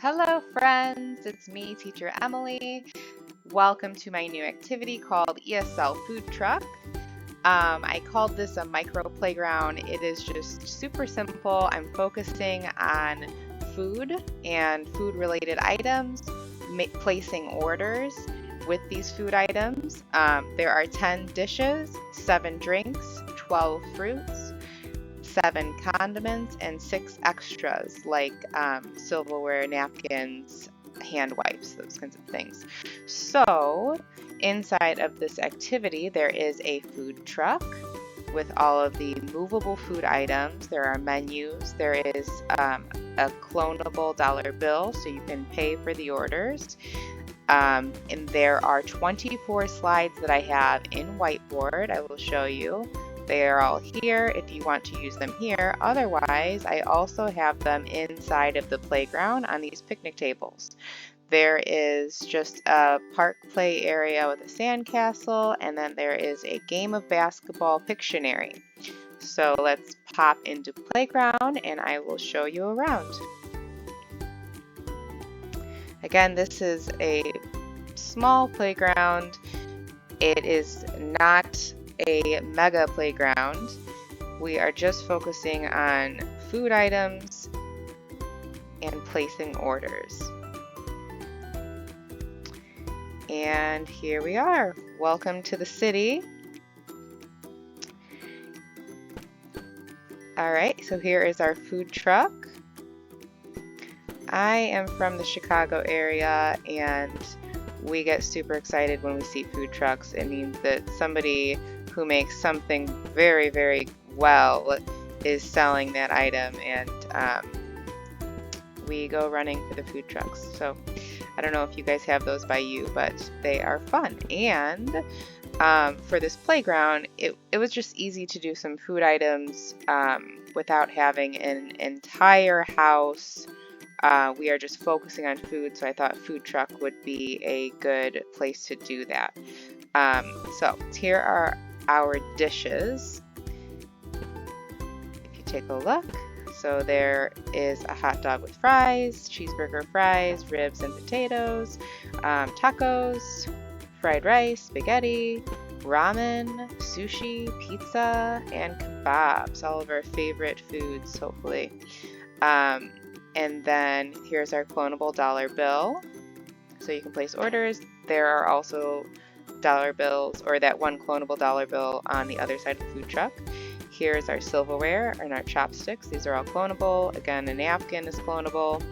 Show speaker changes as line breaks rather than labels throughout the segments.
Hello friends, it's me, Teacher Emily. Welcome to my new activity called ESL Food Truck. I called this a micro playground. It is just super simple. I'm focusing on food and food related items, placing orders with these food items. There are 10 dishes, 7 drinks, 12 fruits, 7 condiments, and 6 extras like silverware, napkins, hand wipes, those kinds of things. So inside of this activity there is a food truck with all of the movable food items. There are menus. There is a clonable dollar bill so you can pay for the orders. And there are 24 slides that I have in whiteboard. I will show you. They are all here if you want to use them here. Otherwise, I also have them inside of the playground on these picnic tables. There is just a park play area with a sandcastle, and then there is a game of basketball Pictionary. So let's pop into playground and I will show you around. Again, this is a small playground. It is not a mega playground. We are just focusing on food items and placing orders. And here we are. Welcome to the city. Alright, so here is our food truck. I am from the Chicago area and we get super excited when we see food trucks. It means that somebody who makes something very, very well is selling that item, and we go running for the food trucks. So I don't know if you guys have those by you, but they are fun. And for this playground, it was just easy to do some food items without having an entire house. We are just focusing on food, so I thought food truck would be a good place to do that. So here are our dishes. If you take a look, so there is a hot dog with fries, cheeseburger fries, ribs and potatoes, tacos, fried rice, spaghetti, ramen, sushi, pizza, and kebabs, all of our favorite foods, hopefully. And then here's our clonable dollar bill, so you can place orders. There are also dollar bills, or that one clonable dollar bill on the other side of the food truck. Here's our silverware and our chopsticks. These are all clonable. Again, a napkin is clonable.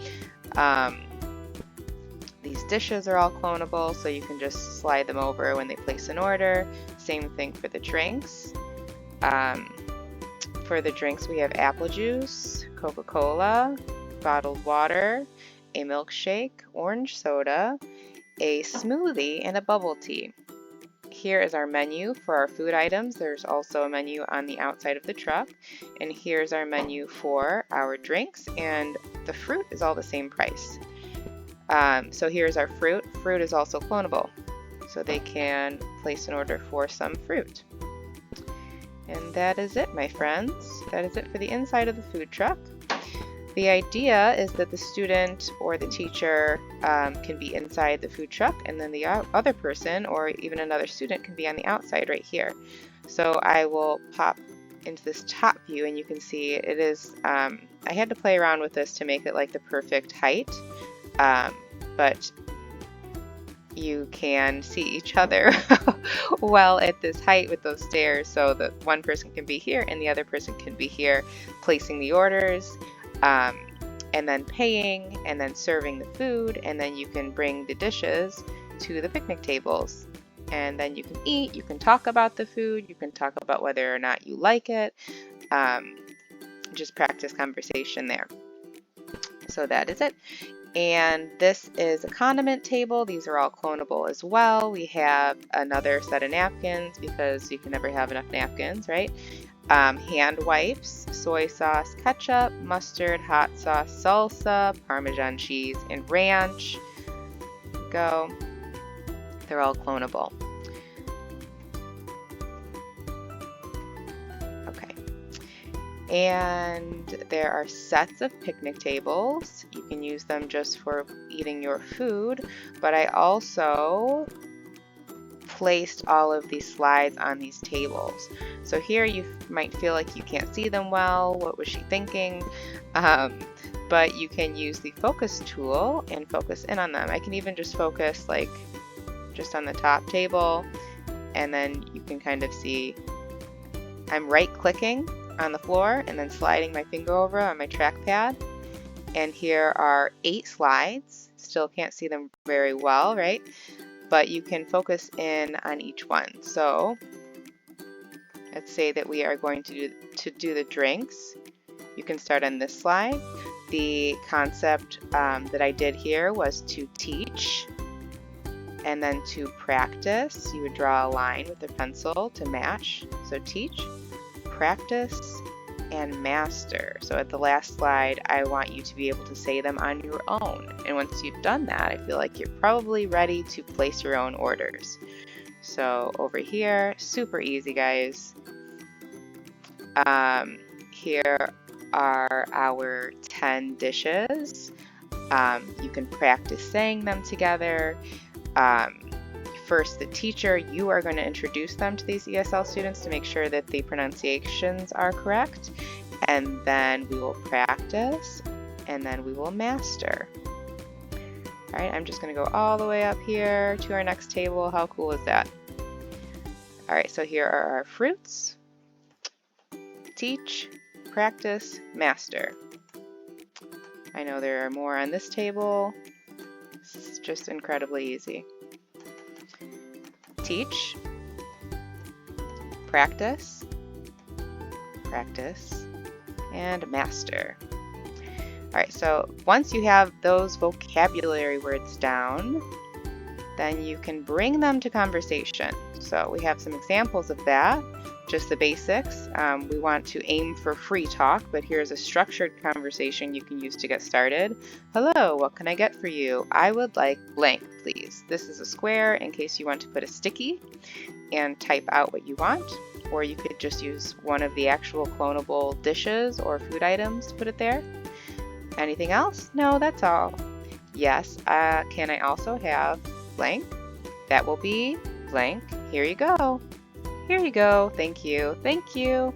These dishes are all clonable, so you can just slide them over when they place an order. Same thing for the drinks. For the drinks, we have apple juice, Coca-Cola, bottled water, a milkshake, orange soda, a smoothie, and a bubble tea. Here is our menu for our food items. There's also a menu on the outside of the truck. And here's our menu for our drinks, and the fruit is all the same price. So here's our fruit. Fruit is also clonable, so they can place an order for some fruit. And that is it, my friends. That is it for the inside of the food truck. The idea is that the student or the teacher can be inside the food truck, and then the other person or even another student can be on the outside right here. So I will pop into this top view and you can see it is, I had to play around with this to make it like the perfect height, but you can see each other well at this height with those stairs, so that one person can be here and the other person can be here placing the orders. And then paying, and then serving the food, and then you can bring the dishes to the picnic tables. And then you can eat, you can talk about the food, you can talk about whether or not you like it, just practice conversation there. So that is it. And this is a condiment table. These are all clonable as well. We have another set of napkins because you can never have enough napkins, right? Hand wipes, soy sauce, ketchup, mustard, hot sauce, salsa, Parmesan cheese, and ranch. Go. They're all clonable. Okay. And there are sets of picnic tables. You can use them just for eating your food, but I also placed all of these slides on these tables. So here you might feel like you can't see them well. What was she thinking? But you can use the focus tool and focus in on them. I can even just focus like just on the top table, and then you can kind of see I'm right clicking on the floor and then sliding my finger over on my trackpad. And here are 8 slides. Still can't see them very well, right? But you can focus in on each one. So let's say that we are going to do the drinks. You can start on this slide. The concept that I did here was to teach and then to practice. You would draw a line with a pencil to match. So teach, practice, and master. So at the last slide, I want you to be able to say them on your own. And once you've done that, I feel like you're probably ready to place your own orders. So over here, super easy, guys. Here are our 10 dishes. You can practice saying them together. First, the teacher, you are going to introduce them to these ESL students to make sure that the pronunciations are correct. And then we will practice, and then we will master. All right, I'm just going to go all the way up here to our next table. How cool is that? All right, so here are our fruits. Teach, practice, master. I know there are more on this table. This is just incredibly easy. Teach, practice, practice, and master. All right, so once you have those vocabulary words down, then you can bring them to conversation. So we have some examples of that, just the basics. We want to aim for free talk, but here's a structured conversation you can use to get started. Hello, what can I get for you? I would like blank, please. This is a square in case you want to put a sticky and type out what you want, or you could just use one of the actual clonable dishes or food items to put it there. Anything else? No, that's all. Yes, can I also have blank? That will be blank. Here you go. Here you go. Thank you. Thank you.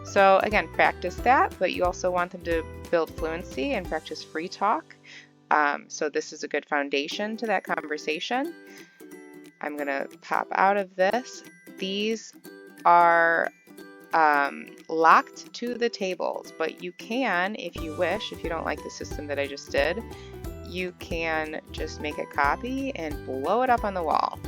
So again, practice that, but you also want them to build fluency and practice free talk. So this is a good foundation to that conversation. I'm going to pop out of this. These are locked to the tables, but you can, if you wish, if you don't like the system that I just did, you can just make a copy and blow it up on the wall.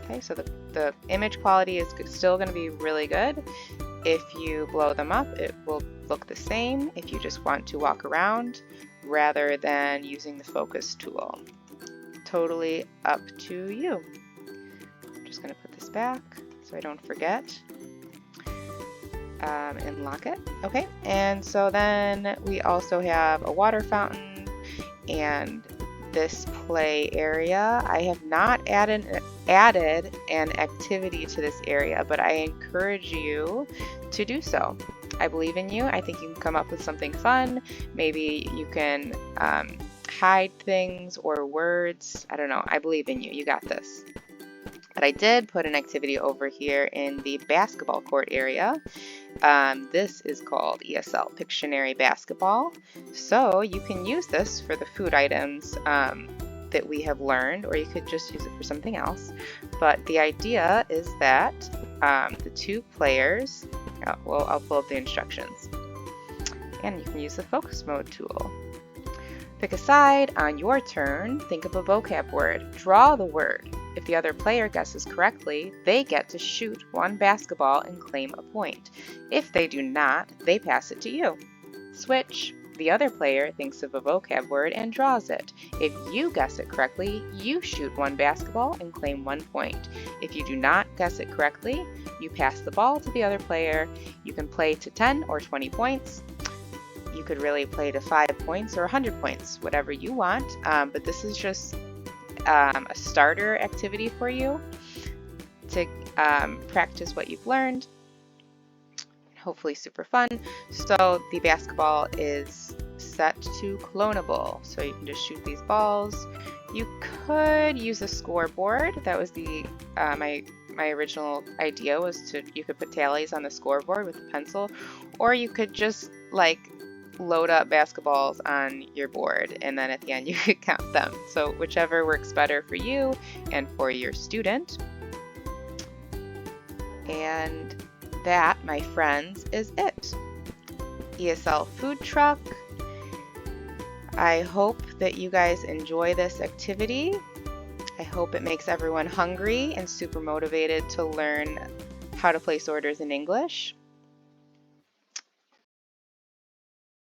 Okay, so the image quality is still going to be really good. If you blow them up, it will look the same if you just want to walk around rather than using the focus tool. Totally up to you. I'm just going to put this back so I don't forget. And lock it. Okay, and so then we also have a water fountain and this play area. I have not added an activity to this area, but I encourage you to do so. I believe in you. I think you can come up with something fun. Maybe you can hide things or words. I don't know. I believe in you. You got this. But I did put an activity over here in the basketball court area. This is called ESL Pictionary Basketball. So you can use this for the food items that we have learned, or you could just use it for something else. But the idea is that the two players, I'll pull up the instructions. And you can use the focus mode tool. Pick a side. On your turn, think of a vocab word. Draw the word. If the other player guesses correctly, they get to shoot one basketball and claim a point. If they do not, they pass it to you. Switch. The other player thinks of a vocab word and draws it. If you guess it correctly, you shoot one basketball and claim 1 point. If you do not guess it correctly, you pass the ball to the other player. You can play to 10 or 20 points. You could really play to 5 points or 100 points, whatever you want. But this is just a starter activity for you to practice what you've learned. Hopefully super fun. So the basketball is set to clonable, so you can just shoot these balls. You could use a scoreboard. That was the my original idea, was you could put tallies on the scoreboard with a pencil, or you could just like load up basketballs on your board, and then at the end you could count them. So whichever works better for you and for your student. And that, my friends, is it. ESL food truck. I hope that you guys enjoy this activity. I hope it makes everyone hungry and super motivated to learn how to place orders in English.